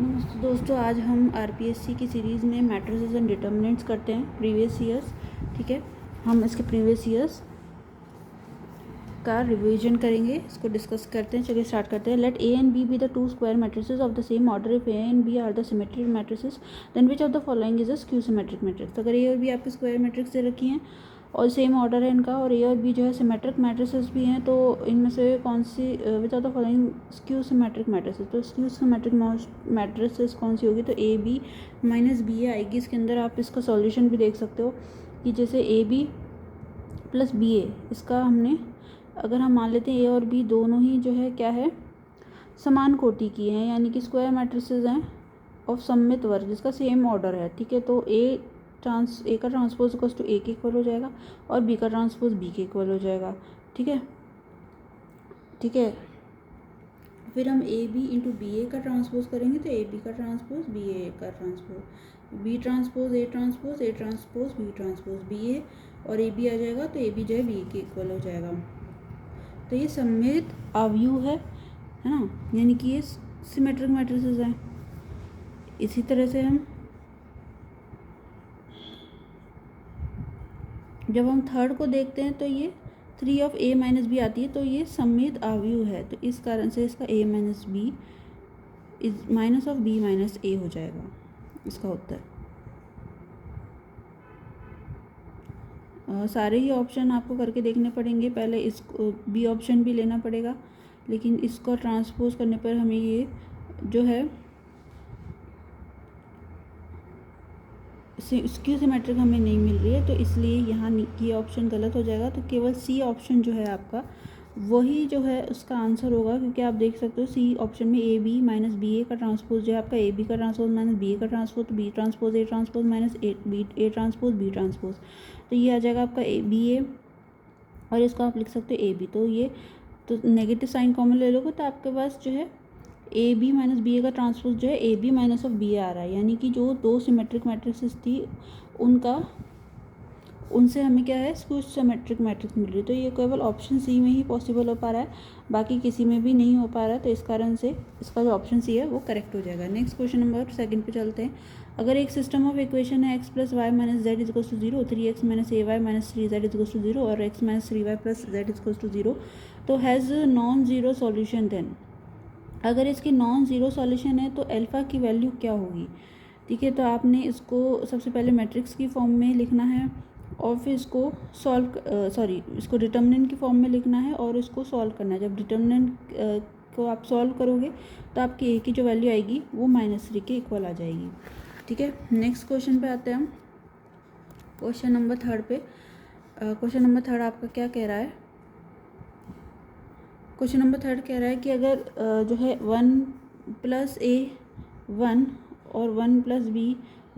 नमस्ते दोस्तों, आज हम आरपीएससी की सीरीज़ में मैट्रिसेस एंड डिटर्मिनेंट्स करते हैं प्रीवियस ईयर्स। ठीक है, हम इसके प्रीवियस ईयर्स का रिवीजन करेंगे, इसको डिस्कस करते हैं। चलिए स्टार्ट करते हैं। Let A and B the two square matrices of the same order. If A and B are the symmetric matrices then which of the following is a skew symmetric matrix. अगर A और B आपके square matrix दे रखी हैं और same order है इनका, और ए और बी जो है सिमेट्रिक मैट्रिसेस भी हैं, तो इनमें से कौन सी which of the following skew symmetric matrices. तो स्क्यू सिमेट्रिक मैट्रिसेस कौन सी होगी, तो ए बी माइनस बी आएगी। इसके अंदर आप इसका सॉल्यूशन भी देख सकते हो कि जैसे ए बी प्लस बी ए, इसका हमने अगर हम मान लेते हैं ए और बी दोनों ही जो है क्या है, समान कोटि की हैं, यानी कि स्क्वायर मैट्रिसेस हैं ऑफ सममित वर्ग जिसका सेम ऑर्डर है। ठीक है, तो ए का ट्रांसपोज इक्वल्स टू ए के इक्वल हो जाएगा और बी का ट्रांसपोज बी के इक्वल हो जाएगा। ठीक है, ठीक है। फिर हम ए बी इंटू बी ए का ट्रांसपोज करेंगे तो ए बी का ट्रांसपोज बी ए का transpose, B transpose A transpose, A transpose B transpose b a, और ए बी आ जाएगा तो ए बी जो है बी के इक्वल हो जाएगा। तो ये सममित अवयव है ना, यानी कि ये सिमेट्रिक मैट्रिसेस हैं। इसी तरह से हम जब हम थर्ड को देखते हैं तो ये 3 ऑफ ए माइनस बी आती है, तो ये सममित अवयव है, तो इस कारण से इसका a minus b is minus of b minus a हो जाएगा इसका उत्तर। सारे ही ऑप्शन आपको करके देखने पड़ेंगे, पहले इसको बी ऑप्शन भी लेना पड़ेगा, लेकिन इसको ट्रांसपोज करने पर हमें ये जो है स्क्यू सिमेट्रिक हमें नहीं मिल रही है, तो इसलिए यहाँ ये ऑप्शन गलत हो जाएगा। तो केवल सी ऑप्शन जो है आपका वही जो है उसका आंसर होगा, क्योंकि आप देख सकते हो सी ऑप्शन में ए बी माइनस बी ए का ट्रांसपोज जो है आपका ए बी का ट्रांसपोज माइनस बी ए का ट्रांसपोज, तो B transpose A transpose minus A transpose B transpose, तो ये आ जाएगा आपका ए बी ए, और इसको आप लिख सकते हो ए बी। तो ये तो नेगेटिव साइन कॉमन ले लोगे तो आपके पास जो है ए बी माइनस बी ए का ट्रांसपोज जो है a B minus of b a आ रहा है, यानी कि जो दो सिमेट्रिक मैट्रिक्सेस थी उनसे हमें क्या है, स्क्यू सिमेट्रिक मैट्रिक्स मिल रही है। तो ये केवल ऑप्शन सी में ही पॉसिबल हो पा रहा है, बाकी किसी में भी नहीं हो पा रहा है, तो इस कारण से इसका जो ऑप्शन सी है वो करेक्ट हो जाएगा। नेक्स्ट क्वेश्चन नंबर सेकंड पे चलते हैं। अगर एक सिस्टम ऑफ इक्वेशन है x plus y minus z is equals to 0, 3x minus a y minus 3z is equals to 0 और x minus 3y plus z is equals to 0, तो has non zero solution then. अगर इसकी नॉन ज़ीरो सॉल्यूशन है तो alpha की value क्या होगी। ठीक है, तो आपने इसको सबसे पहले मैट्रिक्स की फॉर्म में लिखना है और फिर इसको इसको डिटर्मिनेंट की फॉर्म में लिखना है और इसको सॉल्व करना है। जब डिटर्मिनेंट को आप सॉल्व करोगे तो आपकी ए की जो वैल्यू आएगी वो -3 के इक्वल आ जाएगी। ठीक है, नेक्स्ट क्वेश्चन पे आते हैं हम, क्वेश्चन नंबर थर्ड पे। क्वेश्चन नंबर थर्ड आपका क्या कह रहा है, क्वेश्चन नंबर थर्ड कह रहा है कि अगर जो है 1 प्लस ए 1 और 1 प्लस बी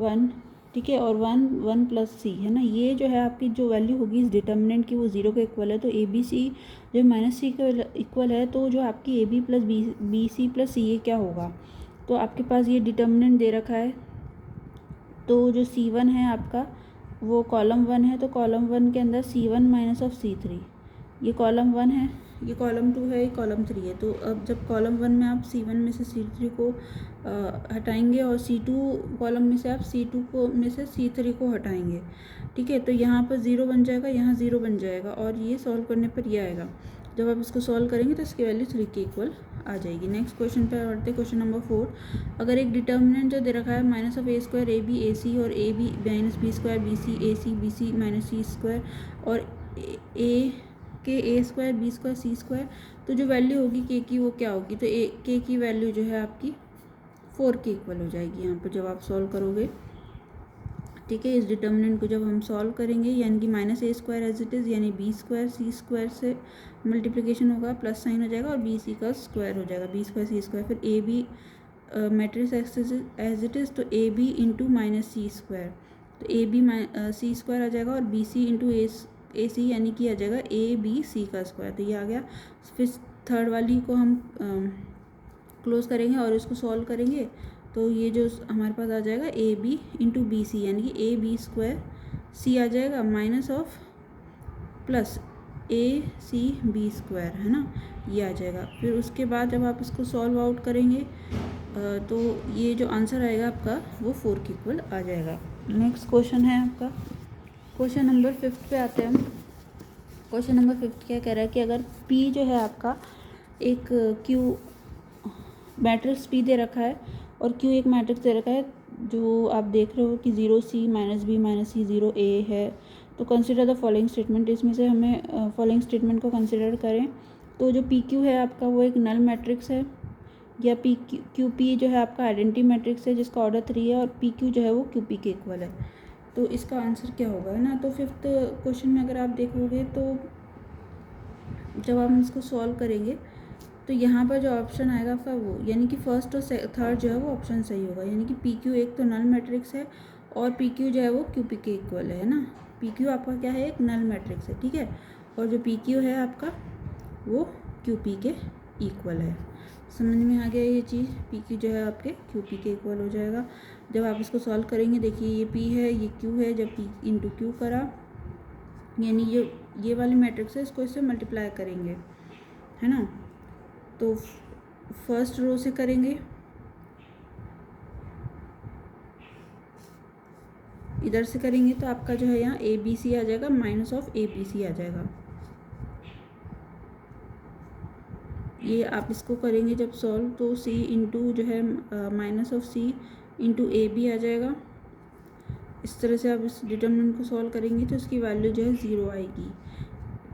1, ठीक है, और 1 प्लस सी है ना, ये जो है आपकी जो वैल्यू होगी इस डिटर्मिनेंट की वो 0 के इक्वल है। तो ए बी सी जो माइनस सी के इक्वल है, तो जो आपकी a b plus b c plus c ये क्या होगा। तो आपके पास ये डिटर्मिनेंट दे रखा है, तो जो C1 है आपका वो कॉलम 1 है, तो कॉलम 1 के अंदर C1 माइनस ऑफ C3, ये कॉलम 1 है, ये कॉलम 2 है, ये कॉलम 3 है। तो अब जब कॉलम 1 में आप C1 में से C3 को हटाएंगे और C2 कॉलम में से आप C2 को में से C3 को हटाएंगे, ठीक है, तो यहाँ पर 0 बन जाएगा, यहाँ 0 बन जाएगा, और ये सॉल्व करने पर ये आएगा। जब आप इसको सॉल्व करेंगे तो इसकी वैल्यू 3 के इक्वल आ जाएगी। नेक्स्ट क्वेश्चन पे बढ़ते हैं, क्वेश्चन नंबर 4। अगर एक डिटर्मिनेंट जो दे रखा है minus of a square a b a c और a B minus b square b c minus c square और ए के a square b square c square, तो जो वैल्यू होगी के की वो क्या होगी, तो ए के की वैल्यू जो है आपकी 4 के इक्वल हो जाएगी यहाँ पर जब आप सॉल्व करोगे। ठीक है, इस डिटर्मिनेंट को जब हम सॉल्व करेंगे, यानी कि minus a square as it is, यानी बी स्क्वायर सी स्क्वायर से मल्टीप्लिकेशन होगा, प्लस साइन हो जाएगा और बी सी का स्क्वायर हो जाएगा, बी स्क्वायर सी स्क्वायर, फिर a b matrix as it is, तो a b into minus c square, तो ए बी सी स्क्वायर आ जाएगा, और बी सी इंटू ए सी यानी कि आ जाएगा ए बी सी का स्क्वायर, तो ये आ गया। फिर थर्ड वाली को हम क्लोज करेंगे और इसको सॉल्व करेंगे, तो ये जो हमारे पास आ जाएगा a b into b c, यानी कि ए बी स्क्वायर सी आ जाएगा minus of plus a c b square, है ना, ये आ जाएगा। फिर उसके बाद जब आप इसको सॉल्व आउट करेंगे तो ये जो आंसर आएगा आपका वो 4 के इक्वल आ जाएगा। नेक्स्ट क्वेश्चन है आपका क्वेश्चन नंबर 5 पे आते हैं हम। क्वेश्चन नंबर 5 क्या कह रहा है कि अगर P जो है आपका एक Q मैट्रिक्स P दे रखा है और Q एक मैट्रिक्स दे रखा है जो आप देख रहे हो कि 0C - B - C 0A है, तो कंसिडर द फॉलोइंग स्टेटमेंट। इसमें से हमें फॉलोइंग स्टेटमेंट को कंसिडर करें। तो जो PQ है आपका वो एक नल मैट्रिक्स है, या QP जो है आपका आइडेंटिटी मैट्रिक्स है जिसका ऑर्डर 3 है, और PQ जो है वो QP के इक्वल है। तो इसका आंसर क्या होगा, है ना। तो 5th क्वेश्चन में अगर आप देखोगे तो जब आप इसको सॉल्व करेंगे तो यहाँ पर जो ऑप्शन आएगा आपका वो, यानी कि फर्स्ट और थर्ड जो है वो ऑप्शन सही होगा। यानी कि PQ एक तो नल मैट्रिक्स है और PQ जो है वो QP के इक्वल है ना। PQ आपका क्या है, एक नल मैट्रिक्स है, ठीक है, और जो PQ है आपका वो QP के इक्वल है। समझ में आ गया ये चीज़। PQ जो है आपके QP के इक्वल हो जाएगा। जब आप इसको सॉल्व करेंगे, देखिए ये P है, ये Q है, जब P इंटू Q करा, यानी ये वाली मैट्रिक्स है, इसको इससे मल्टीप्लाई करेंगे, है ना। तो फर्स्ट रो से करेंगे, इधर से करेंगे तो आपका जो है यहाँ ABC आ जाएगा, माइनस ऑफ ABC आ जाएगा। ये आप इसको करेंगे जब सॉल्व, तो C इंटू जो है minus of C into AB आ जाएगा। इस तरह से आप इस डिटर्मिनेंट को सॉल्व करेंगे तो इसकी वैल्यू जो है 0 आएगी।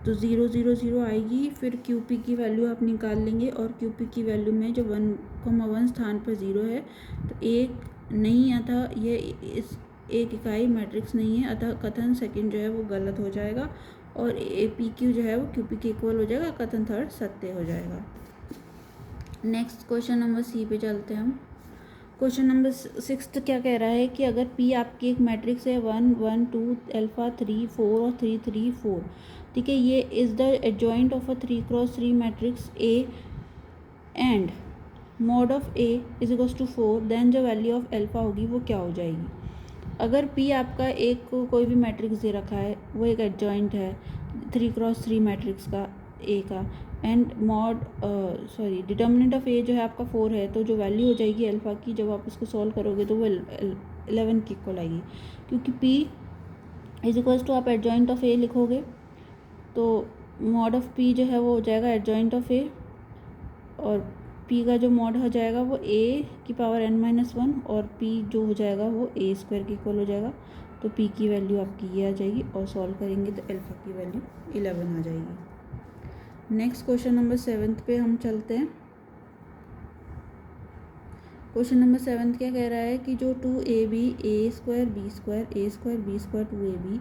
तो 0 0 0 आएगी। फिर QP की वैल्यू आप निकाल लेंगे, और QP की वैल्यू में जो 1,1 स्थान पर 0 है तो एक नहीं आता, ये इस एक इकाई मैट्रिक्स नहीं है, अतः कथन सेकंड जो है वो गलत हो जाएगा, और PQ जो है वो QP के इक्वल हो जाएगा, कथन थर्ड सत्य हो जाएगा। नेक्स्ट क्वेश्चन नंबर C पे चलते हैं हम। क्वेश्चन नंबर 6 क्या कह रहा है कि अगर P आपकी एक मैट्रिक्स है 1 1 2 अल्फा 3 4 और 3 3 4, ठीक है, ये is the adjoint of a 3x3 matrix A and mod of A is equals to 4, then जो वैल्यू ऑफ अल्फा होगी वो क्या हो जाएगी। अगर P आपका एक कोई भी मैट्रिक्स दे रखा है, वो एक एडजॉइंट है 3x3 मैट्रिक्स का A का, एंड डिटर्मिनेंट ऑफ A जो है आपका 4 है, तो जो वैल्यू हो जाएगी अल्फ़ा की, जब आप इसको सॉल्व करोगे तो वो 11 के इक्वल आएगी, क्योंकि P इज इक्वल्स टू आप एडजॉइंट ऑफ A लिखोगे तो मॉड ऑफ P जो है वो हो जाएगा एडजॉइंट ऑफ A, और P का जो मॉड हो जाएगा वो A की पावर n-1, और P जो हो जाएगा वो A स्क्वायर के इक्वल हो जाएगा। तो P की वैल्यू आपकी ये आ जाएगी, और सॉल्व करेंगे तो अल्फ़ा की वैल्यू 11 आ जाएगी। नेक्स्ट क्वेश्चन नंबर 7 पे हम चलते हैं। क्वेश्चन नंबर 7 क्या कह रहा है कि जो 2AB A square B square A square B square 2AB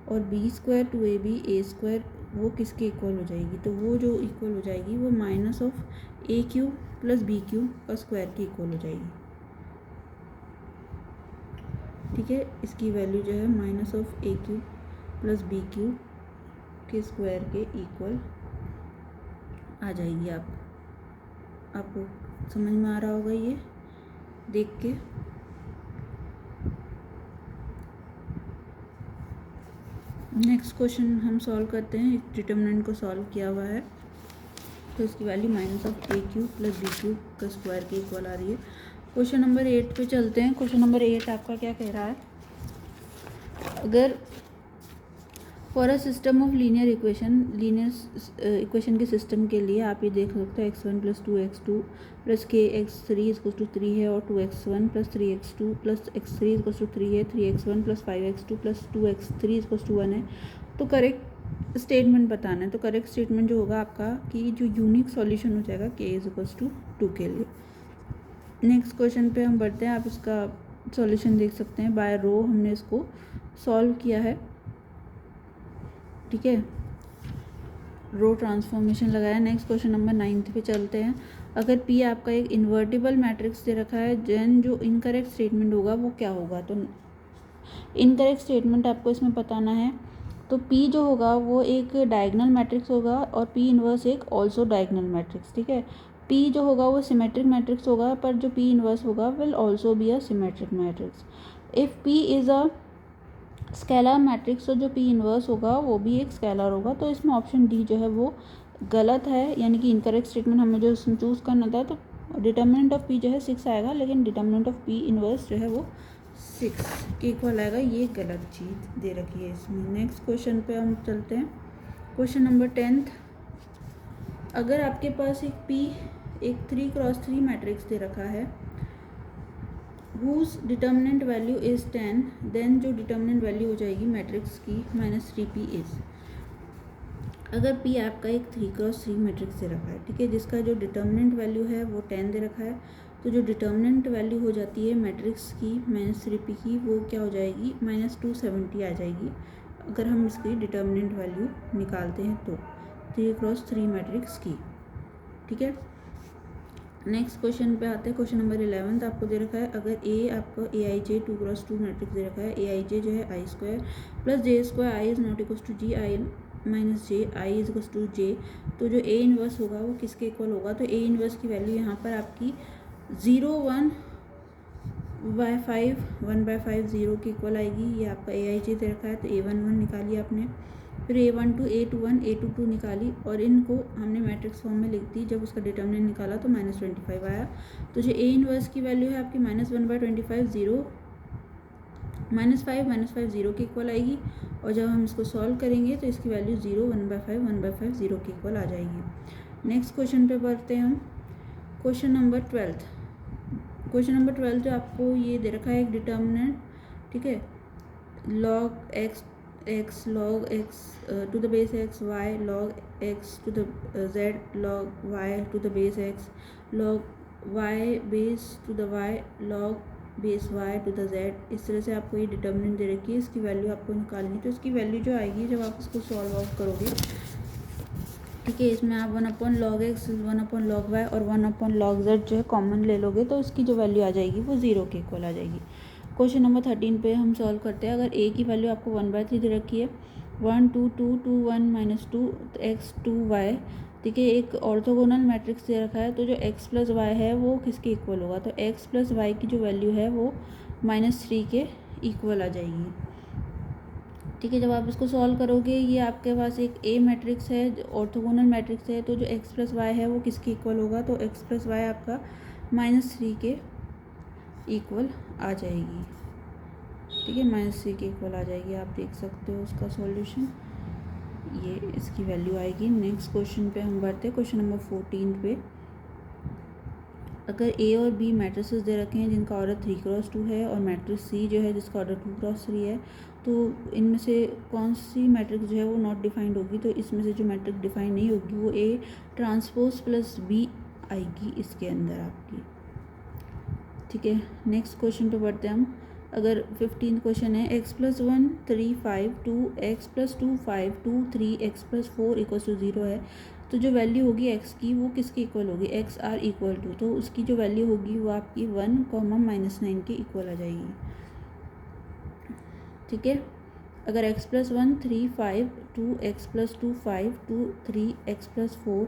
और B square 2AB A square वो किसके इक्वल हो जाएगी। तो वो जो इक्वल हो जाएगी वो minus of AQ plus BQ का स्क्वायर की इक्वल हो जाएगी, ठीक है। इसकी वैल्यू जो है minus of AQ plus BQ के स्क्वायर के इक्वल आ जाएगी। आपको समझ में आ रहा होगा ये देख के। नेक्स्ट क्वेश्चन हम सॉल्व करते हैं। इस डिटर्मिनेंट को सॉल्व किया हुआ है, तो इसकी value minus of AQ plus BQ का स्क्वायर के इक्वल आ रही है। क्वेश्चन नंबर 8 पे चलते हैं। क्वेश्चन नंबर 8 आपका क्या कह रहा है, अगर for a system of linear equation के सिस्टम के लिए आप ये देख सकते हो x1 plus 2x2 plus kx3 equal to 3 है, और 2x1 plus 3x2 plus x3 equal to 3 है, 3x1 plus 5x2 plus 2x3 equal to 1 है। तो करेक्ट स्टेटमेंट बताना है। तो करेक्ट स्टेटमेंट जो होगा आपका कि जो यूनिक सॉल्यूशन हो जाएगा k इज इक्वल टू 2 के लिए। नेक्स्ट क्वेश्चन पे हम बढ़ते हैं। आप इसका सॉल्यूशन देख सकते हैं, बाय रो हमने इसको सॉल्व किया है, ठीक है, रो ट्रांसफॉर्मेशन लगाया। नेक्स्ट क्वेश्चन नंबर 9 पे चलते हैं। अगर P आपका एक इन्वर्टिबल मैट्रिक्स दे रखा है, देन जो इनकरेक्ट स्टेटमेंट होगा वो क्या होगा। तो इनकरेक्ट स्टेटमेंट आपको इसमें बताना है। तो P जो होगा वो एक डायगोनल मैट्रिक्स होगा, और P इनवर्स एक ऑल्सो डायगोनल मैट्रिक्स, ठीक है। P जो होगा वो सिमेट्रिक मैट्रिक्स होगा, पर जो P इनवर्स होगा will also be a symmetric matrix. If P is a scalar matrix, तो जो P इनवर्स होगा वो भी एक स्केलर होगा। तो इसमें ऑप्शन डी जो है वो गलत है, यानी कि इनकरेक्ट स्टेटमेंट हमें जो इसमें चूज़ करना था। तो और डिटर्मिनेंट ऑफ पी जो है 6 आएगा, लेकिन डिटर्मिनेंट ऑफ पी इनवर्स जो है वो 6 के इक्वल आएगा। ये गलत चीज़ दे रखी है इसमें। नेक्स्ट क्वेश्चन पे हम चलते हैं। क्वेश्चन नंबर 10th, अगर आपके पास एक 3x3 मैट्रिक्स दे रखा है whose determinant value is 10, then जो डिटर्मिनेंट वैल्यू हो जाएगी मैट्रिक्स की -3p इज़। अगर p आपका एक 3x3 मैट्रिक्स दे रखा है, ठीक है, जिसका जो डिटर्मिनेंट वैल्यू है वो 10 दे रखा है, तो जो डिटर्मिनेंट वैल्यू हो जाती है मैट्रिक्स की -3p की, वो क्या हो जाएगी, -270 आ जाएगी अगर हम इसकी डिटर्मिनेंट वैल्यू निकालते हैं तो 3x3 मैट्रिक्स की, ठीक है। नेक्स्ट क्वेश्चन पे आते हैं। क्वेश्चन नंबर 11 आपको दे रखा है, अगर आपको AIJ 2x2 मैट्रिक्स दे रखा है, AIJ जो है I² + J² I is not equals to G I - J I is equals to J, तो जो A इनवर्स होगा वो किसके इक्वल होगा, तो A इनवर्स की वैल्यू यहाँ पर आपकी 0 1/5 1/5 0 के इक्वल आएगी। ये आपका AIJ दे रखा है, तो A11 निकाली आपने, फिर A12 A21 A22 निकाली, और इनको हमने मैट्रिक्स फॉर्म में लिख दी। जब उसका डिटर्मिनेंट निकाला तो -25 आया। तो जो A इनवर्स की वैल्यू है आपकी -1/25 0 -5 0 के इक्वल आएगी, और जब हम इसको सॉल्व करेंगे तो इसकी वैल्यू 0 1/5 0 के इक्वल आ जाएगी। नेक्स्ट क्वेश्चन पे बढ़ते हैं हम। क्वेश्चन नंबर 12 जो आपको ये दे रखा है एक डिटर्मिनेंट, ठीक है, log x log x to the base x, y log x to the z log y to the base x log y base to the y log base y to the z। इस तरह से आपको ये determinant दे रखी है, इसकी value आपको निकालनी। तो इसकी वैल्यू जो आएगी जब आप इसको सॉल्व आउट करोगे, ठीक है, इसमें आप 1/log x 1/log y और 1/log z जो है कॉमन ले लोगे, तो इसकी जो वैल्यू आ जाएगी वो 0 के इक्वल आ जाएगी। क्वेश्चन नंबर 13 पे हम सॉल्व करते हैं। अगर a की वैल्यू आपको 1/3 दे रखी है, 1 2 2 2 1 -2 x 2 y, ठीक है, एक ऑर्थोगोनल मैट्रिक्स दे रखा है, तो जो x + y है वो किसके इक्वल होगा, तो x + y की जो वैल्यू है वो -3 के इक्वल आ जाएगी, ठीक है। जब आप इसको सॉल्व करोगे, ये आपके पास एक A मैट्रिक्स है, ऑर्थोगोनल मैट्रिक्स है, तो जो x + y है वो किसके इक्वल होगा, तो x + y आपका -3 के इक्वल आ जाएगी, ठीक है, -3 के इक्वल आ जाएगी। आप देख सकते हो उसका सॉल्यूशन, ये इसकी वैल्यू आएगी। नेक्स्ट क्वेश्चन पे हम बढ़ते हैं। क्वेश्चन नंबर 14 पे, अगर A और B मैट्रिसेस दे रखे हैं जिनका ऑर्डर 3x2 है, और मैट्रिक्स C जो है जिसका ऑर्डर 2x3 है, तो इनमें से कौन सी मैट्रिक्स जो है वो नॉट डिफाइंड होगी, तो इसमें से जो मैट्रिक्स डिफाइंड नहीं होगी वो A ट्रांसपोज + B आएगी इसके अंदर आपकी, ठीक है। नेक्स्ट क्वेश्चन पे बढ़ते हैं हम। अगर 15 क्वेश्चन है, x + 1 3 5 2 x + 2 5 2 3 x + 4 = 0 है, तो जो वैल्यू होगी x की वो किसके इक्वल होगी, x r = 2, तो उसकी जो वैल्यू होगी वो आपकी 1, -9 के इक्वल आ जाएगी, ठीक है। अगर x + 1 3 5 2 x + 2 5 2 3 x + 4,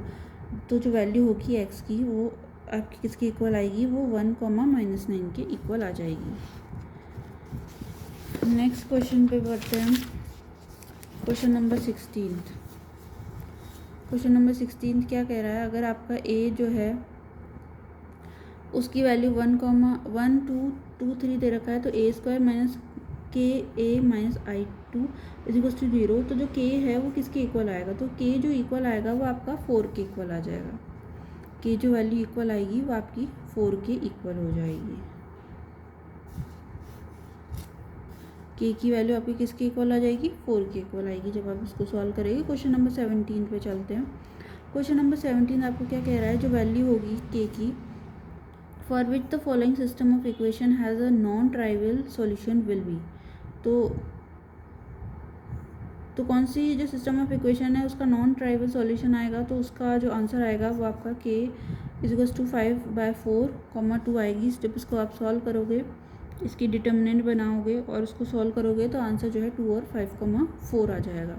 तो जो वैल्यू होगी x की वो आपकी किसके इक्वल आएगी, वो 1, -9 के इक्वल आ जाएगी। नेक्स्ट क्वेश्चन पे बढ़ते हैं हम। Question number 16। क्वेश्चन नंबर 16 क्या कह रहा है, अगर आपका A जो है उसकी वैल्यू 1, 1 2 2 3 दे रखा है, तो A² - KA - I2 = 0, तो जो K है वो किसके इक्वल आएगा, तो K जो इक्वल आएगा वो आपका 4 के इक्वल आ जाएगा। K जो वैल्यू इक्वल आएगी वो आपकी 4 के इक्वल हो जाएगी। K की वैल्यू आपकी किसके इक्वल आ जाएगी, 4 के इक्वल आएगी जब आप इसको सॉल्व करेंगे। क्वेश्चन नंबर 17 पे चलते हैं। क्वेश्चन नंबर 17 आपको क्या कह रहा है, जो वैल्यू होगी K की, for which the following system of equation has a non trivial solution will be, तो कौन सी जो सिस्टम ऑफ इक्वेशन है उसका नॉन ट्राइवल सॉल्यूशन आएगा, तो उसका जो आंसर आएगा वो आपका K = 5/4, 2 आएगी। जब इसको आप सॉल्व करोगे, इसकी डिटर्मिनेंट बनाओगे और उसको सॉल्व करोगे, तो आंसर जो है 2 और 5,4 आ जाएगा।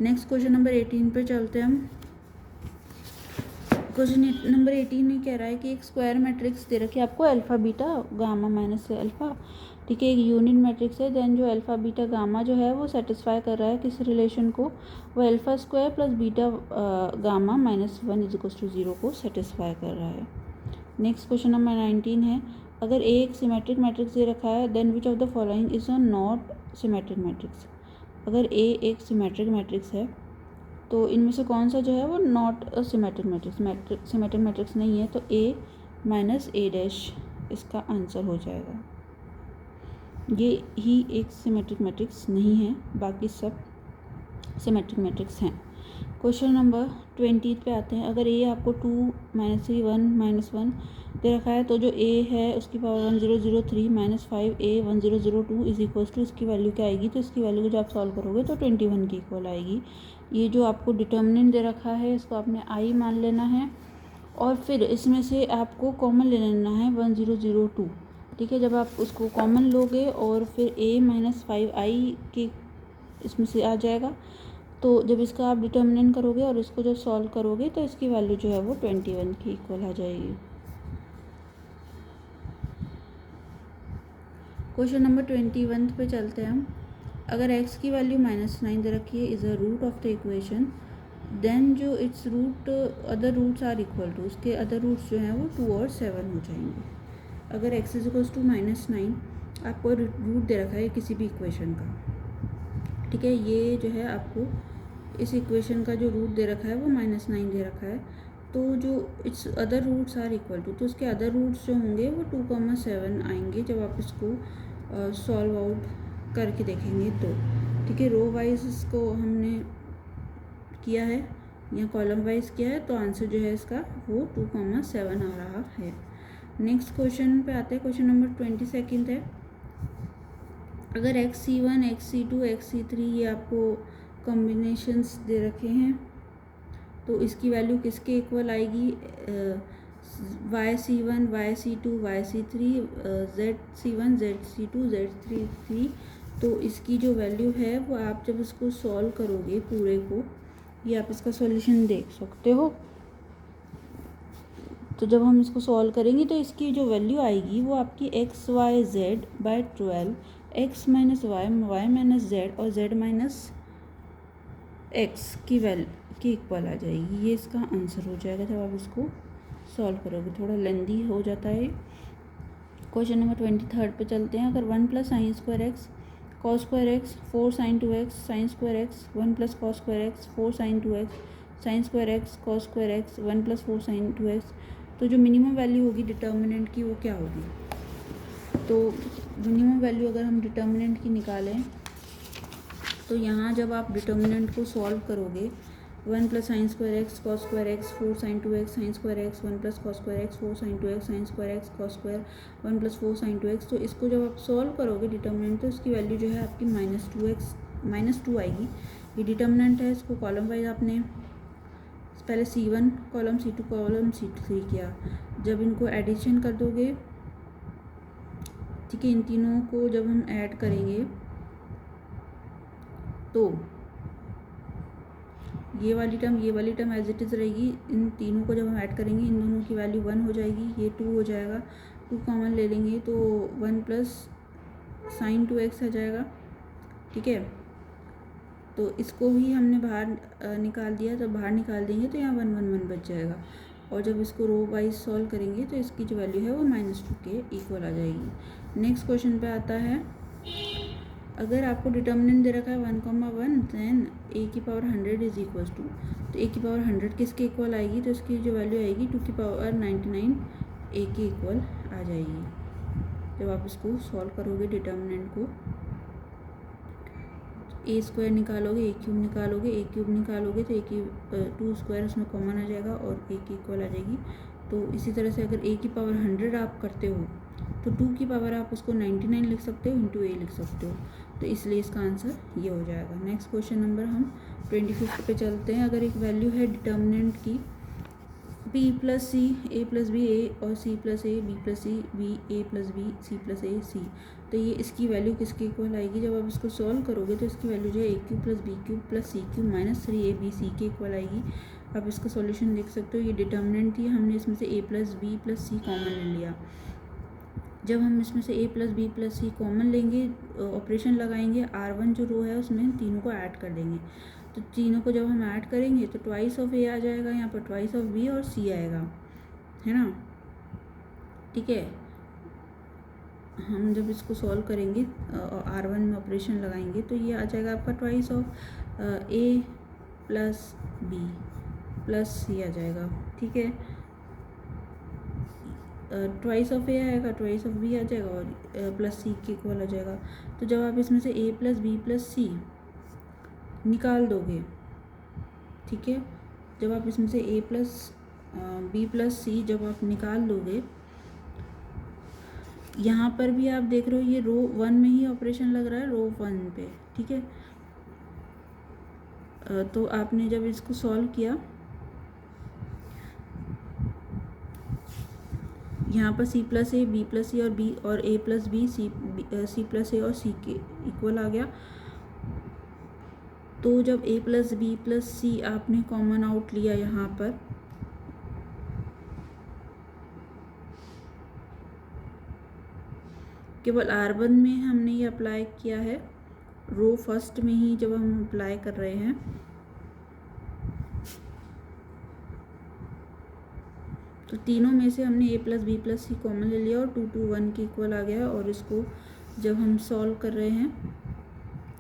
नेक्स्ट क्वेश्चन नंबर 18 पे चलते हैं हम। क्वेश्चन नंबर 18 में कह रहा है कि एक स्क्वायर मैट्रिक्स दे रखी है आपको, alpha beta gamma minus alpha, ठीक है, एक यूनिट मैट्रिक्स है। देन जो अल्फ़ा बीटा गामा जो है वो सेटिस्फाई कर रहा है किस रिलेशन को, वो α² + बीटा गामा -1 = 0 को सेटिस्फाई कर रहा है, नेक्स्ट क्वेश्चन नंबर 19 है, अगर ए एक सिमेट्रिक मैट्रिक्स दे रखा है then which of the following is a not symmetric matrix. अगर ए एक सिमेट्रिक मैट्रिक्स है तो इनमें से कौन सा जो है वो not a symmetric matrix, symmetric matrix नहीं है, तो ए माइनस ए डैश इसका आंसर हो जाएगा। ये ही एक सिमेट्रिक मैट्रिक्स नहीं है, बाकी सब सिमेट्रिक मैट्रिक्स हैं। क्वेश्चन नंबर 20 पे आते हैं, अगर ए आपको 2 -3 1 -1 दे रखा है तो जो ए है उसकी power 1003 -5 a 1002 is equal to, इसकी वैल्यू क्या आएगी, तो इसकी वैल्यू को जब आप सॉल्व करोगे तो 21 की इक्वल आएगी। ये जो आपको डिटर्मिनेंट दे रखा है इसको आपने आई मान लेना है और फिर इसमें से आपको कॉमन ले लेना है 1002, ठीक है। जब आप उसको कॉमन लोगे और फिर a -5i के इसमें से आ जाएगा, तो जब इसका आप डिटर्मिनेंट करोगे और इसको जब सॉल्व करोगे तो इसकी वैल्यू जो है वो 21 की इक्वल आ जाएगी। क्वेश्चन नंबर 21 पे चलते हैं हम, अगर x की वैल्यू -9 दे रखी है is a root of the equation then जो its root other roots are equal to, उसके अदर रूट्स जो हैं वो 2 और 7 हो जाएंगे। अगर x इज इक्वल्स टू -9 आपको रूट दे रखा है किसी भी इक्वेशन का, ठीक है। ये जो है आपको इस इक्वेशन का जो रूट दे रखा है वो -9 दे रखा है, तो जो its other roots are equal to, तो उसके अदर रूट्स जो होंगे वो 2,7 आएंगे जब आप इसको सॉल्व आउट करके देखेंगे तो, ठीक है। रो वाइज इसको हमने किया है या कॉलम वाइज किया है, तो आंसर जो है इसका वो 2,7 आ रहा है। नेक्स्ट क्वेश्चन पे आते हैं, क्वेश्चन नंबर 22 है, अगर XC1 XC2 XC3 ये आपको कॉम्बिनेशंस दे रखे हैं तो इसकी वैल्यू किसके इक्वल आएगी, YC1 YC2 YC3 ZC1 ZC2 Z33, तो इसकी जो वैल्यू है वो आप जब इसको सॉल्व करोगे पूरे को, ये आप इसका सॉल्यूशन देख सकते हो। तो जब हम इसको सॉल्व करेंगे तो इसकी जो वैल्यू आएगी वो आपकी XYZ/12 x minus y y minus z और z माइनस एक्स की इक्वल आ जाएगी। ये इसका आंसर हो जाएगा जब आप इसको सॉल्व करोगे। थोड़ा लेंदी हो जाता है। क्वेश्चन नंबर 23 पे चलते हैं, अगर 1 + sin² x cos² x 4 sin 2x sin² x 1 + cos² x 4 sin 2x sin² x cos² x 1 + 4 sin 2x, तो जो मिनिमम वैल्यू होगी डिटर्मिनेंट की वो क्या होगी। तो मिनिमम वैल्यू अगर हम डिटर्मिनेंट की निकालें तो यहाँ जब आप डिटर्मिनेंट को सॉल्व करोगे 1 + sin² x cos² x 4 sin 2x sin² x 1 + cos² x 4 sin 2x sin² x cos² 1 + 4 sin 2x, तो इसको जब आप सॉल्व करोगे डिटर्मिनेंट तो इसकी वैल्यू जो है आपकी -2 आएगी। ये डिटर्मिनेंट है, इसको कॉलम वाइज आपने पहले C1 column C2 column C3 किया। जब इनको एडिशन कर दोगे, ठीक है, इन तीनों को जब हम ऐड करेंगे तो ये वाली टर्म एज इट इज़ रहेगी। इन तीनों को जब हम ऐड करेंगे इन दोनों की वैल्यू 1 हो जाएगी, ये 2 हो जाएगा, 2 कॉमन ले लेंगे तो 1 + sin 2x आ जाएगा, ठीक है। तो इसको ही हमने बाहर निकाल दिया, जब बाहर निकाल देंगे तो यहाँ 1 1 1 बच जाएगा और जब इसको रो वाइज सॉल्व करेंगे तो इसकी जो वैल्यू है वो -2 के इक्वल आ जाएगी। नेक्स्ट क्वेश्चन पे आता है, अगर आपको डिटर्मिनेंट दे रखा है 1,1 then a⁻100 is equal to, तो a⁻100 किसके इक्वल आएगी, तो इसकी जो वैल्यू आएगी 2⁻99 a के इक्वल आ जाएगी। जब आप इसको सॉल्व करोगे डिटर्मिनेंट को, a² निकालोगे a³ निकालोगे a³ निकालोगे तो a² उसमें कॉमन आ जाएगा और a के इक्वल आ जाएगी। तो इसी तरह से अगर a⁻100 आप करते हो तो 2 की पावर आप उसको 99 लिख सकते हो इंटू a लिख सकते हो, तो इसलिए इसका आंसर ये हो जाएगा। नेक्स्ट क्वेश्चन नंबर हम 25 पे चलते हैं, अगर एक वैल्यू है डिटर्मिनेंट की b + c a + b a और c + a b + c b a + b c + a c, तो ये इसकी वैल्यू किसके इक्वल आएगी, जब आप इसको सॉल्व करोगे तो इसकी वैल्यू जो है a³ + b³ + c³ - 3abc के इक्वल आएगी। आप इसका सॉल्यूशन देख सकते हो। ये डिटर्मिनेंट थी, हमने इसमें से a + b + c कॉमन ले लिया। जब हम इसमें से a + b + c कॉमन लेंगे, ऑपरेशन लगाएंगे, R1 जो रो है उसमें तीनों को ऐड कर देंगे, तो तीनों को जब हम ऐड करेंगे तो ट्वाइस ऑफ a आ जाएगा, यहाँ पर ट्वाइस ऑफ b और c आएगा, है ना। ठीक है। हम जब इसको सॉल्व करेंगे R1 में ऑपरेशन लगाएंगे तो ये आ जाएगा आपका twice of A plus B plus C आ जाएगा, ठीक है। ट्वाइस ऑफ A आएगा, ट्वाइस ऑफ B आ जाएगा और प्लस C के इक्वल आ जाएगा। तो जब आप इसमें से A plus B plus C निकाल दोगे, ठीक है, जब आप इसमें से A plus B plus C जब आप निकाल दोगे, यहाँ पर भी आप देख रहे हो ये रो 1 में ही ऑपरेशन लग रहा है, रो 1 पे, ठीक है। तो आपने जब इसको सॉल्व किया, यहाँ पर C plus A B plus C और B और A plus B C plus A और C के इक्वल आ गया। तो जब A plus B plus C आपने कॉमन आउट लिया यहाँ पर, केवल R1 में हमने ये अप्लाई किया है, रो फर्स्ट में ही जब हम अप्लाई कर रहे हैं, तो तीनों में से हमने A plus B plus C common ले लिया और 2 to 1 के इक्वल आ गया। और इसको जब हम सॉल्व कर रहे हैं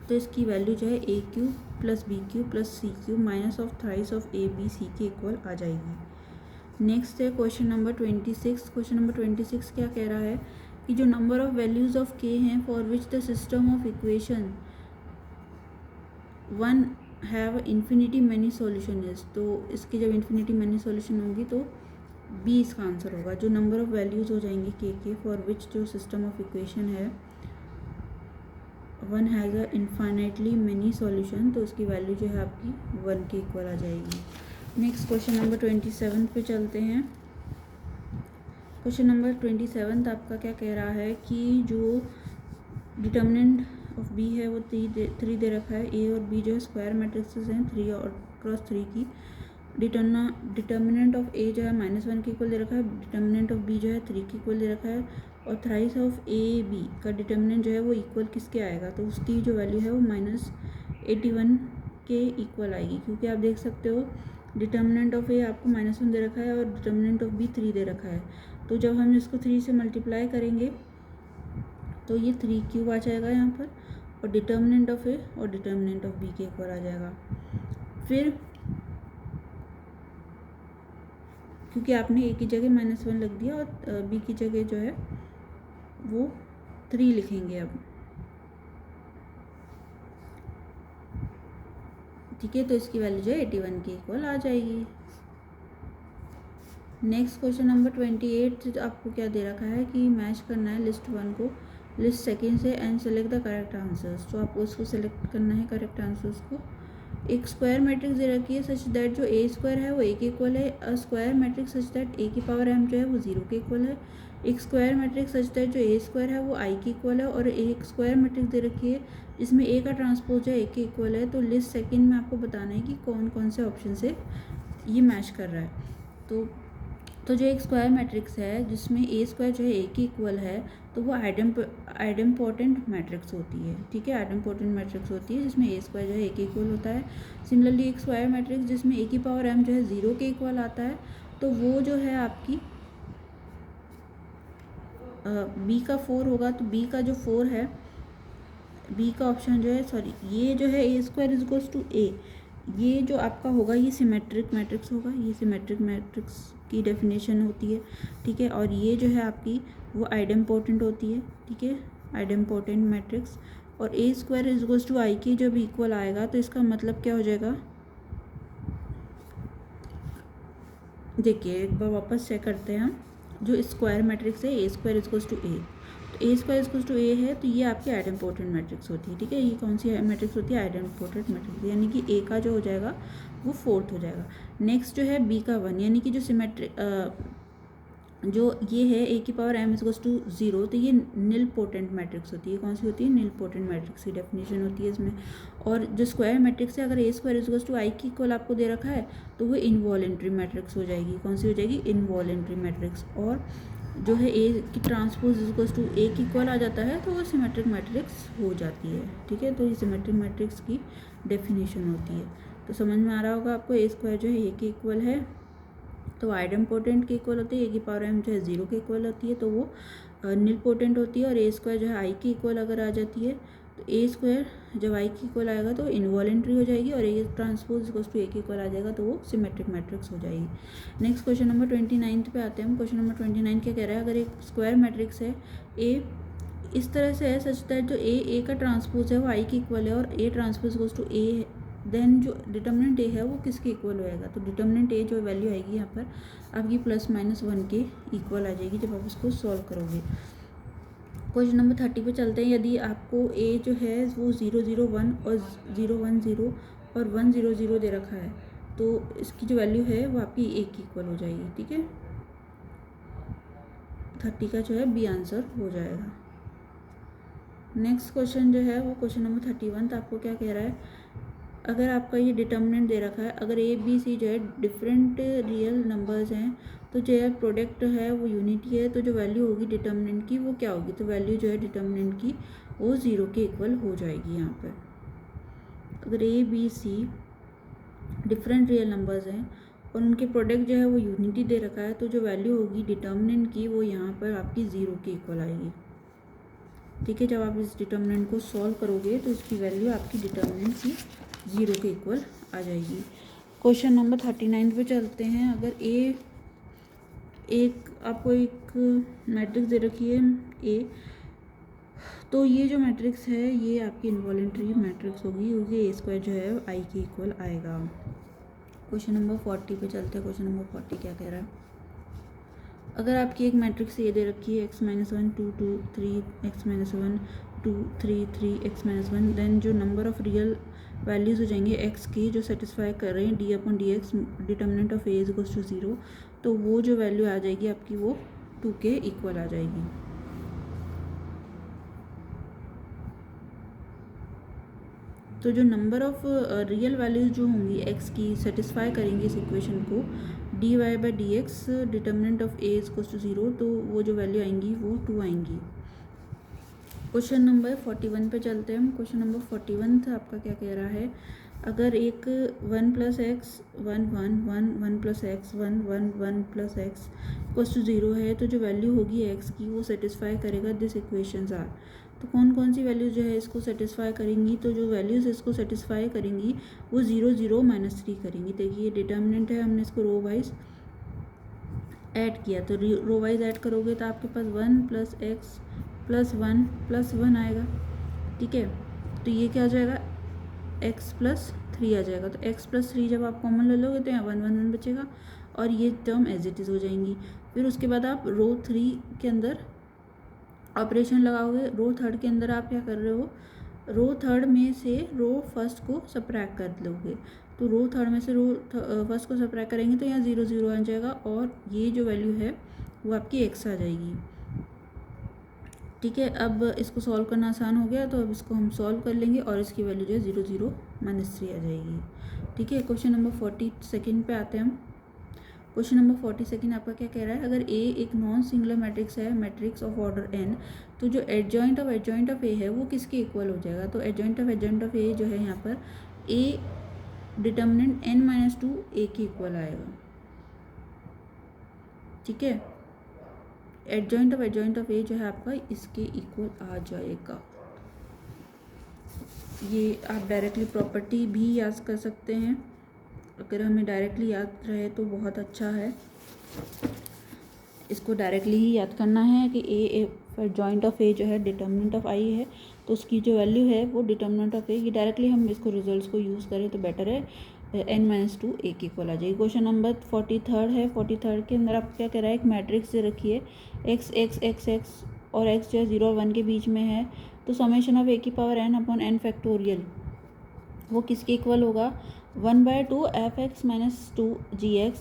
तो इसकी वैल्यू जो है A cube plus B cube plus C cube minus of thrice of A B C के इक्वल आ जाएगी। नेक्स्ट है क्वेश्चन नंबर 26। क्वेश्चन नंबर 26 क्या कह रहा है कि जो number of values of K हैं for which the system of equation 1 have infinity many solution is, तो इसकी जब इन्फिनिटी मैनी सॉल्यूशन होंगी तो बी इसका आंसर होगा। जो नंबर ऑफ वैल्यूज़ हो जाएंगी के फॉर विच जो सिस्टम ऑफ इक्वेशन है 1 has a infinitely many solution, तो इसकी वैल्यू जो है आपकी 1 के इक्वल आ जाएगी। नेक्स्ट क्वेश्चन नंबर 27 पे चलते हैं। क्वेश्चन नंबर 27 आपका क्या कह रहा है कि जो डिटर्मिनेंट ऑफ बी है वो 3 दे रखा है। ए और बी जो है स्क्वायर मैट्रिक्सेस हैं 3 और क्रॉस 3 की। डिटर्मिनेंट ऑफ ए जो है -1 के इक्वल दे रखा है, डिटर्मिनेंट ऑफ बी जो है 3 के इक्वल दे रखा है, और थ्राइस ऑफ ए बी का डिटर्मिनेंट जो है वो इक्वल किसके आएगा, तो उसकी जो वैल्यू है वो -81 के इक्वल आएगी। क्योंकि आप देख सकते हो डिटर्मिनेंट ऑफ ए आपको -1 दे रखा है और डिटर्मिनेंट ऑफ बी 3 दे रखा है। तो जब हम इसको 3 से मल्टीप्लाई करेंगे तो ये 3 क्यूब आ जाएगा यहाँ पर, और डिटर्मिनेंट ऑफ ए और डिटर्मिनेंट ऑफ बी के इक्वल आ जाएगा। फिर क्योंकि आपने ए की जगह -1 लिख दिया और बी की जगह जो है वो 3 लिखेंगे अब, ठीक है। तो इसकी वैल्यू जो है 81 के इक्वल आ जाएगी। नेक्स्ट क्वेश्चन नंबर 28 आपको क्या दे रखा है कि मैच करना है लिस्ट 1 को लिस्ट सेकेंड से and select the correct answers. तो आपको उसको सेलेक्ट करना है करेक्ट आंसर्स को। एक स्क्वायर मैट्रिक्स दे रखी है सच दैट जो ए स्क्वायर है वो ए के इक्वल है। A square matrix such that a की पावर एम जो है वो 0 के इक्वल है। एक स्क्वायर मैट्रिक्स सच दैट जो ए स्क्वायर है वो आई के इक्वल है। और एक स्क्वायर मैट्रिक्स दे रखी है जिसमें ए का ट्रांसपोज है ए के इक्वल है। तो लिस्ट सेकंड में आपको बताना है कि कौन कौन से ऑप्शन से ये मैच कर रहा है। तो जो एक स्क्वायर मैट्रिक्स है जिसमें ए स्क्वायर जो है ए के इक्वल है तो वो आइडेम्पोटेंट मैट्रिक्स होती है, ठीक है। आइडेम्पोटेंट मैट्रिक्स होती है जिसमें ए स्क्वायर जो है ए के इक्वल होता है। सिमिलरली एक स्क्वायर मैट्रिक्स जिसमें ए की पावर एम जो है 0 के इक्वल आता है तो वो जो है आपकी बी का 4 होगा। तो बी का जो 4 है, बी का ऑप्शन जो है, सॉरी ये जो है ए स्क्वायर इज इक्वल्स टू ए, ये जो आपका होगा ये सिमेट्रिक मैट्रिक्स होगा। ये सिमेट्रिक मैट्रिक्स की डेफिनेशन होती है, ठीक है। और ये जो है आपकी वो आइडेम्पोटेंट होती है, ठीक है, आइडेम्पोटेंट मैट्रिक्स। और ए स्क्वायर इज इक्वल्स टू आई के जब इक्वल आएगा तो इसका मतलब क्या हो जाएगा, देखिए एक बार वापस चेक करते हैं हम। जो स्क्वायर मैट्रिक्स है ए स्क्वायर इज इक्वल्स टू ए, तो ए स्क्वायर इज इक्वल्स टू ए है तो ये आपकी आइडेम्पोटेंट मैट्रिक्स होती है, ठीक है। ये कौन सी मैट्रिक्स होती है, आइडेम्पोटेंट मैट्रिक्स, यानी कि ए का जो हो जाएगा वो 4th हो जाएगा। नेक्स्ट जो है बी का 1, यानी कि जो सिमेट्रिक जो ये है ए की power m is equals to 0, तो ये निल पोटेंट मैट्रिक्स होती है। कौन सी होती है, निल पोटेंट मैट्रिक्स की डेफिनेशन होती है इसमें। और जो स्क्वायर मैट्रिक्स है अगर ए स्क्वायर इज इक्वल्स टू आई की इक्वल आपको दे रखा है तो वो इनवॉलेंट्री मैट्रिक्स हो जाएगी। कौन सी हो जाएगी, इनवॉलेंट्री मैट्रिक्स। और जो है ए की ट्रांसपोज इज इक्वल्स टू ए की इक्वल आ जाता है तो वो सिमेट्रिक मैट्रिक्स हो जाती है, ठीक है। तो ये सिमेट्रिक मैट्रिक्स की डेफिनेशन होती है। तो समझ में आ रहा होगा आपको, ए स्क्वायर जो है ए के इक्वल है तो आइडम पोटेंट के इक्वल होती है, ए की पावर m जो है 0 के इक्वल होती है, तो वो निल पोटेंट होती है। और ए स्क्वायर जो है आई के इक्वल अगर आ जाती है तो ए स्क्वायर जब आई के इक्वल आएगा तो इनवॉलेंट्री हो जाएगी, और ए ट्रांसपोज इक्वल टू ए के इक्वल आ जाएगा तो वो सिमेट्रिक मैट्रिक्स हो जाएगी। नेक्स्ट क्वेश्चन नंबर 29 पे आते हैं हम। क्वेश्चन नंबर 29 क्या कह रहा है, अगर एक स्क्वायर मैट्रिक्स है ए इस तरह से है सच दैट जो ए का ट्रांसपोज है वो आई के इक्वल है और ए ट्रांसपोज इक्वल टू ए है, देन जो डिटर्मिनेंट ए है वो किसके इक्वल होएगा। तो डिटर्मिनेंट ए जो वैल्यू आएगी यहाँ पर आपकी +-1 के इक्वल आ जाएगी जब आप इसको सॉल्व करोगे। क्वेश्चन नंबर 30 पे चलते हैं। यदि आपको ए जो है वो 0 0 1 और 0 1 0 और 1 0 0 दे रखा है तो इसकी जो वैल्यू है वो आपकी ए की इक्वल हो जाएगी। ठीक है, 30 का जो है बी आंसर हो जाएगा। नेक्स्ट क्वेश्चन जो है वो क्वेश्चन नंबर 31 तो आपको क्या कह रहा है, अगर आपका ये डिटर्मिनेंट दे रखा है, अगर ए बी सी जो है डिफरेंट रियल नंबर्स हैं तो जो है प्रोडक्ट है वो यूनिटी है, तो जो वैल्यू होगी डिटर्मिनेंट की वो क्या होगी, तो वैल्यू जो है डिटर्मिनेंट की वो 0 के इक्वल हो जाएगी। यहाँ पर अगर a b c different real numbers हैं और उनके प्रोडक्ट जो है वो यूनिटी दे रखा है तो जो वैल्यू होगी डिटर्मिनेंट की वो यहाँ पर आपकी 0 के इक्वल आएगी। ठीक है, जब आप इस डिटर्मिनेंट को सॉल्व करोगे तो इसकी वैल्यू आपकी डिटर्मिनेंट की 0 के इक्वल आ जाएगी। क्वेश्चन नंबर 39 पे चलते हैं। अगर आपको एक मैट्रिक्स दे रखी है ए, तो ये जो मैट्रिक्स है ये आपकी इनवॉलेंट्री मैट्रिक्स होगी क्योंकि ए स्क्वायर जो है आई के इक्वल आएगा। क्वेश्चन नंबर 40 पे चलते हैं। क्वेश्चन नंबर 40 क्या कह रहा है, अगर आपकी एक मैट्रिक्स ये दे रखी है x-1 2 2 3 x-1 2 3 3 x-1, देन जो नंबर ऑफ रियल वैल्यूज़ हो जाएंगे x की जो सेटिस्फाई कर रहे हैं d/dx determinant of a is equals to 0, तो वो जो वैल्यू आ जाएगी आपकी वो 2 के इक्वल आ जाएगी। तो जो नंबर ऑफ रियल वैल्यूज़ जो होंगी x की सेटिस्फाई करेंगी इस इक्वेशन को dy/dx determinant of a is equals to 0, तो वो जो वैल्यू आएंगी वो 2 आएंगी। क्वेश्चन नंबर 41 पे चलते हैं हम। क्वेश्चन नंबर 41 आपका क्या कह रहा है, अगर एक 1 + x 1 1 1 1 + x 1 1 1 + x equals to 0 है, तो जो वैल्यू होगी x की वो सेटिस्फाई करेगा दिस इक्वेशंस आर। तो कौन कौन सी वैल्यूज़ जो है इसको सेटिस्फाई करेंगी, तो जो वैल्यूज़ इसको सेटिस्फाई करेंगी वो 0 0 -3 करेंगी। देखिए डिटर्मिनेंट है, हमने इसको रो वाइज ऐड किया, तो रो वाइज ऐड करोगे तो आपके पास 1 + x + 1 + 1 आएगा। ठीक है, तो ये क्या हो जाएगा x + 3 आ जाएगा। तो x + 3 जब आप कॉमन ले लोगे तो यहाँ 1 1 1 बचेगा और ये टर्म एज इट इज़ हो जाएंगी। फिर उसके बाद आप रो 3 के अंदर ऑपरेशन लगाओगे। रो 3 के अंदर आप क्या कर रहे हो, रो 3 में से रो फर्स्ट को सब्ट्रैक्ट कर लोगे, तो रो 3 में से रो फर्स्ट को सब्ट्रैक्ट करेंगे तो यहाँ 0 0 आ जाएगा और ये जो वैल्यू है वो आपकी x आ जाएगी। ठीक है, अब इसको सॉल्व करना आसान हो गया, तो अब इसको हम सॉल्व कर लेंगे और इसकी वैल्यू जो है 0 0 -3 आ जाएगी। ठीक है, क्वेश्चन नंबर 42 पे आते हैं हम। क्वेश्चन नंबर 42 आपका क्या कह रहा है, अगर ए एक नॉन सिंगुलर मैट्रिक्स है, मैट्रिक्स ऑफ ऑर्डर n, तो जो एडजॉइंट ऑफ ए है वो किसके इक्वल हो जाएगा। तो एडजॉइंट ऑफ ए जो है यहाँ पर ए डिटर्मिनेंट n-2 ए के इक्वल आएगा। ठीक है, एडजॉइंट ऑफ ए जो है आपका इसके इक्वल आ जाएगा। ये आप डायरेक्टली प्रॉपर्टी भी याद कर सकते हैं, अगर हमें डायरेक्टली याद रहे तो बहुत अच्छा है। इसको डायरेक्टली ही याद करना है कि ए एडजॉइंट ऑफ ए जो है डिटर्मिनेंट ऑफ आई है, तो उसकी जो वैल्यू है वो डिटर्मिनेंट ऑफ ए की डायरेक्टली हम इसको रिजल्ट्स को यूज़ करें तो बेटर है, n-2 ए की इक्वल आ जाएगी। क्वेश्चन नंबर 43 है। 43 के अंदर आपको क्या कह रहा है, एक मैट्रिक्स से रखिए x x x x और x जो है 0 और 1 के बीच में है, तो समेशन ऑफ a⁴n/n फैक्टोरियल वो किसके इक्वल होगा, 1/2 f(x - 2 gx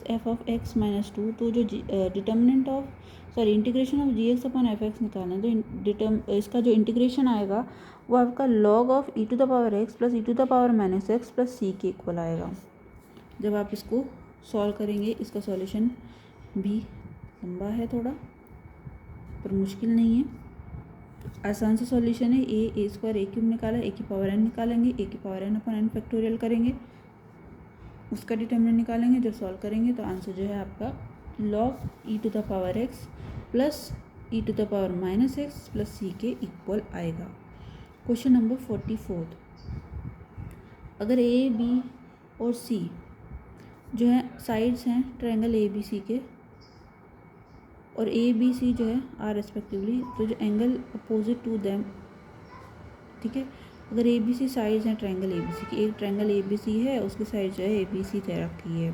f(x - 2), तो जो determinant of integration of gx/f(x) निकालना है, तो इसका जो इंटीग्रेशन आएगा वो आपका log of e⁻x + e⁻− x + c के इक्वल आएगा। जब आप इसको सॉल्व करेंगे, इसका सॉल्यूशन भी लंबा है थोड़ा पर मुश्किल नहीं है, आसान सा सॉल्यूशन है। a² a³ निकाला, a⁴n निकालेंगे, a⁴n/n फैक्टोरियल करेंगे, उसका डिटर्मिनेंट निकालेंगे। जब सॉल्व करेंगे तो आंसर जो है आपका log e to the power x plus e to the power minus x plus c के इक्वल आएगा। क्वेश्चन नंबर 44, अगर a b और c जो है साइड्स हैं ट्रायंगल ए बी सी के और ए बी सी जो है आर रेस्पेक्टिवली, तो जो एंगल अपोजिट टू देम, ठीक है, अगर ए बी सी साइड्स हैं ट्रायंगल ए बी सी की, एक ट्रायंगल ए बी सी है उसकी साइड जो है ए बी सी तय रखी है,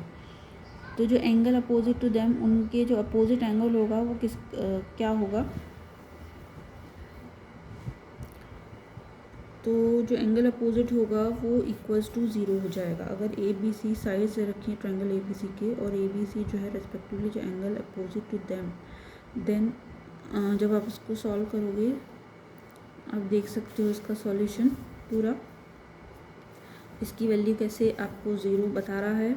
तो जो एंगल अपोजिट टू देम उनके जो अपोजिट एंगल होगा वो क्या होगा, तो जो एंगल अपोजिट होगा वो इक्वल्स टू 0 हो जाएगा। अगर ए बी सी साइड से रखी है ट्रायंगल ए बी सी के और ए बी सी जो है रेस्पेक्टिवली जो angle opposite to them, then जब आप इसको सॉल्व करोगे आप देख सकते हो इसका सॉल्यूशन पूरा। इसकी वैल्यू कैसे आपको 0 बता रहा है,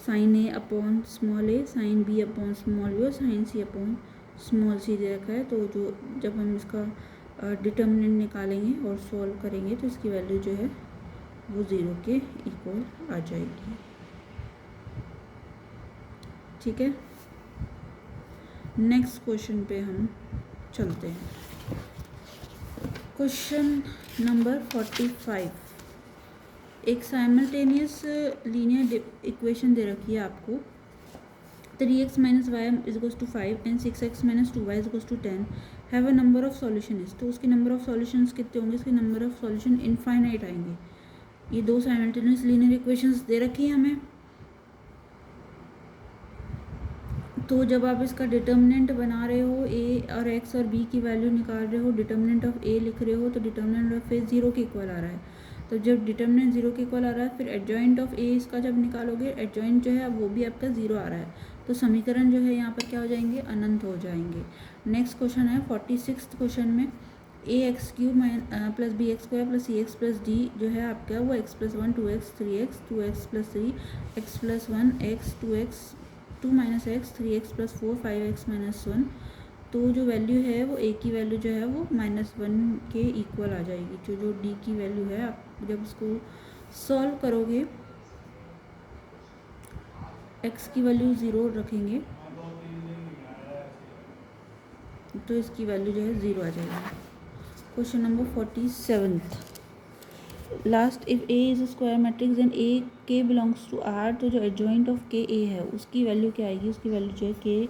sine a upon small a, sine b upon small b और sine c upon small c दे रखा है। तो जो जब हम इसका डिटर्मिनेंट निकालेंगे और सॉल्व करेंगे तो इसकी वैल्यू जो है वो 0 के इक्वल आ जाएगी। ठीक है, नेक्स्ट क्वेश्चन पे हम चलते हैं। क्वेश्चन नंबर 45, एक साइमल्टेनियस लीनियर इक्वेशन दे रखी है आपको, 3x minus y is equals to 5 and 6x minus 2y is equals to 10 have a number of solution is, तो उसके नंबर ऑफ सॉल्यूशंस कितने होंगे, इसके नंबर ऑफ सॉल्यूशन इनफाइनाइट आएंगे। ये दो साइमल्टेनियस लीनियर इक्वेशंस दे रखी है हमें, तो जब आप इसका डिटर्मिनेंट बना रहे हो ए और एक्स और बी की वैल्यू निकाल रहे हो, डिटर्मिनेंट ऑफ ए लिख रहे हो, तो डिटर्मिनेंट ऑफ ए 0 के इक्वल आ रहा है। तो जब डिटर्मिनेंट 0 के इक्वल आ रहा है फिर एडजॉइंट ऑफ ए इसका जब निकालोगे, एडजॉइंट जो है वो भी आपका 0 आ रहा है, तो समीकरण जो है यहाँ पर क्या हो जाएंगे, अनंत हो जाएंगे। नेक्स्ट क्वेश्चन है 46 क्वेश्चन में, a x cube plus b x square plus c x plus d जो है आपका वो x plus 1 2x 3x 2x plus 3 x plus 1 x 2x 2 minus x 3x plus 4 5x minus 1, तो जो value है वो ए की वैल्यू जो है वो -1 के इक्वल आ जाएगी। जो डी की वैल्यू है आप जब इसको सॉल्व करोगे एक्स की वैल्यू 0 रखेंगे तो इसकी वैल्यू जो है 0 आ जाएगी। Question number 47, last, if a is a square matrix and a के बिलोंग्स टू आर, तो जो एडजॉइंट ऑफ के ए है उसकी वैल्यू क्या आएगी, उसकी वैल्यू जो है के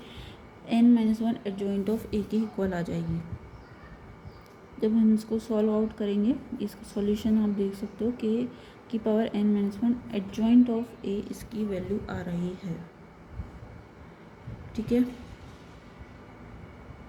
n-1 एडजॉइंट ऑफ ए के इक्वल आ जाएगी। जब हम इसको सॉल्व आउट करेंगे इसका सॉल्यूशन आप देख सकते हो के की पावर n-1 एडजॉइंट ऑफ ए इसकी वैल्यू आ रही है। ठीक है,